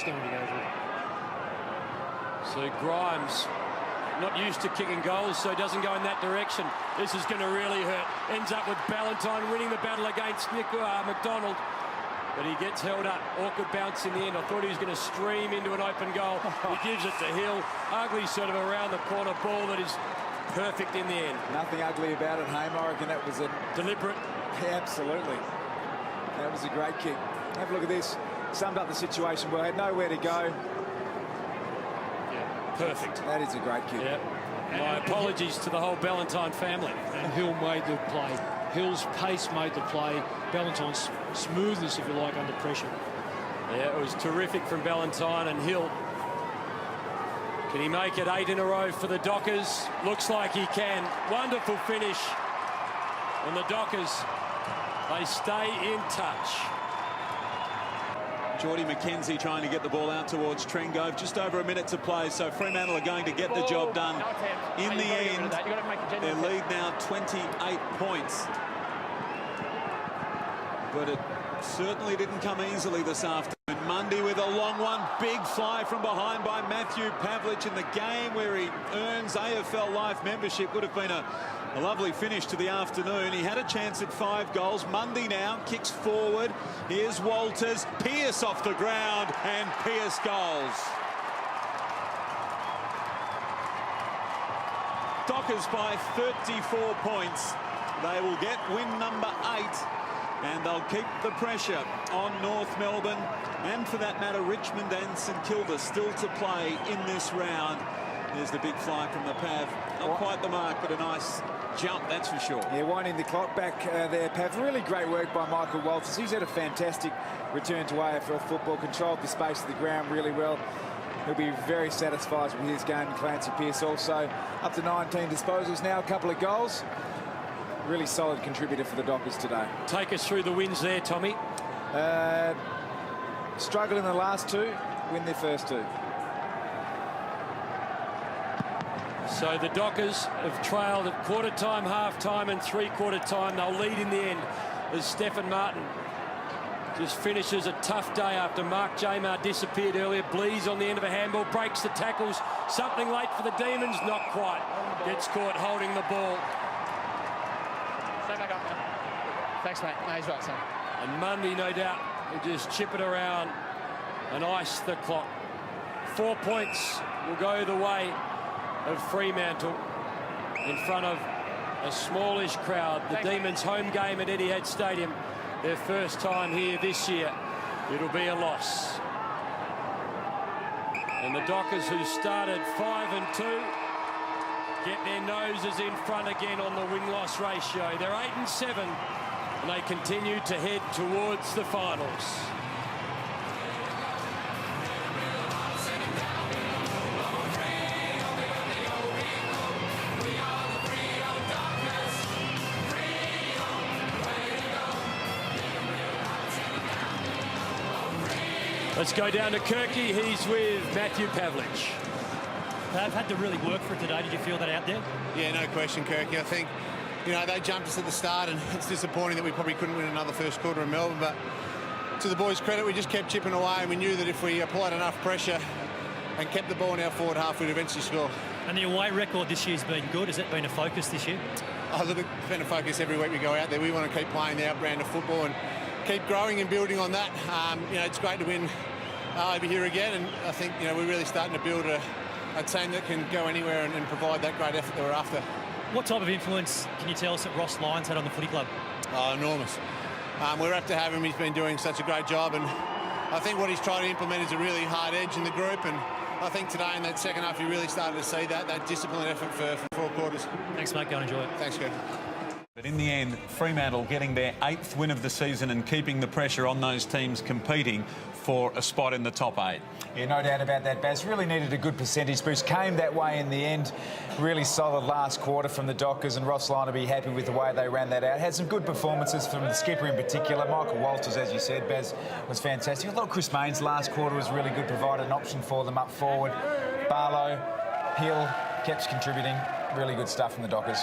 interesting when you go through. So Grimes, not used to kicking goals, so doesn't go in that direction. This is going to really hurt. Ends up with Ballantyne winning the battle against McDonald. But he gets held up. Awkward bounce in the end. I thought he was going to stream into an open goal. He gives it to Hill. Ugly sort of around the corner ball that is perfect in the end. Nothing ugly about it, Hamer. I reckon that was a... Deliberate. Yeah, absolutely. That was a great kick. Have a look at this. Summed up the situation well. Had nowhere to go. Yeah, perfect. That is a great kick. Yeah. My apologies to the whole Ballantyne family. And Hill made the play. Hill's pace made the play. Ballantyne's smoothness, if you like, under pressure. Yeah, it was terrific from Ballantyne, and Hill. Can he make it 8 in a row for the Dockers? Looks like he can. Wonderful finish. And the Dockers, they stay in touch. Geordie McKenzie trying to get the ball out towards Trengove. Just over a minute to play, so Fremantle are going to get the job done. In the end, their lead now 28 points. But it certainly didn't come easily this afternoon. Mundy with a long one. Big fly from behind by Matthew Pavlich in the game where he earns AFL Life membership. Would have been a lovely finish to the afternoon. He had a chance at 5 goals. Mundy now kicks forward. Here's Walters. Pearce off the ground, and Pearce goals. Dockers by 34 points. They will get win number 8. And they'll keep the pressure on North Melbourne, and for that matter, Richmond and St Kilda still to play in this round. There's the big fly from the Pav. Not quite the mark, but a nice jump, that's for sure. Yeah, winding the clock back there, Pav. Really great work by Michael Walters. He's had a fantastic return to AFL football, controlled the space of the ground really well. He'll be very satisfied with his game. Clancy Pearce also up to 19 disposals now, a couple of goals. Really solid contributor for the Dockers today. Take us through the wins there, Tommy. Struggled in the last 2, win their first 2. So the Dockers have trailed at quarter time, half time and 3/4 time. They'll lead in the end as Stephen Martin just finishes a tough day after Mark Jamar disappeared earlier. Blees on the end of a handball, breaks the tackles. Something late for the Demons, not quite. Gets caught holding the ball. Stay back up, man. Thanks, mate. No, he's right, son. And Mundy, no doubt, will just chip it around and ice the clock. 4 points will go the way of Fremantle in front of a smallish crowd. The Demons' home game at Etihad Stadium, their first time here this year. It'll be a loss. And the Dockers, who started 5-2, get their noses in front again on the win-loss ratio. They're 8-7, and they continue to head towards the finals. Let's go down to Kirky. He's with Matthew Pavlich. They've had to really work for it today. Did you feel that out there? Yeah, no question, Kirky. I think, you know, they jumped us at the start, and it's disappointing that we probably couldn't win another first quarter in Melbourne, but to the boys' credit, we just kept chipping away, and we knew that if we applied enough pressure and kept the ball in our forward half, we'd eventually score. And the away record this year's been good. Has it been a focus this year? Oh, look, it's been a focus every week we go out there. We want to keep playing our brand of football and keep growing and building on that. You know, it's great to win over here again, and I think, you know, we're really starting to build a team that can go anywhere and provide that great effort that we're after. What type of influence can you tell us that Ross Lyons had on the footy club? Oh, enormous. We're happy to have him. He's been doing such a great job, and I think what he's trying to implement is a really hard edge in the group, and I think today in that second half you really started to see that disciplined effort for 4 quarters. Thanks, mate. Go and enjoy it. Thanks, Kev. But in the end, Fremantle getting their 8th win of the season and keeping the pressure on those teams competing for a spot in the top 8. Yeah, no doubt about that, Baz. Really needed a good percentage boost. Came that way in the end. Really solid last quarter from the Dockers, and Ross Lyon will be happy with the way they ran that out. Had some good performances from the skipper in particular. Michael Walters, as you said, Baz, was fantastic. I thought Chris Mayne's last quarter was really good, provided an option for them up forward. Barlow, Hill, kept contributing. Really good stuff from the Dockers.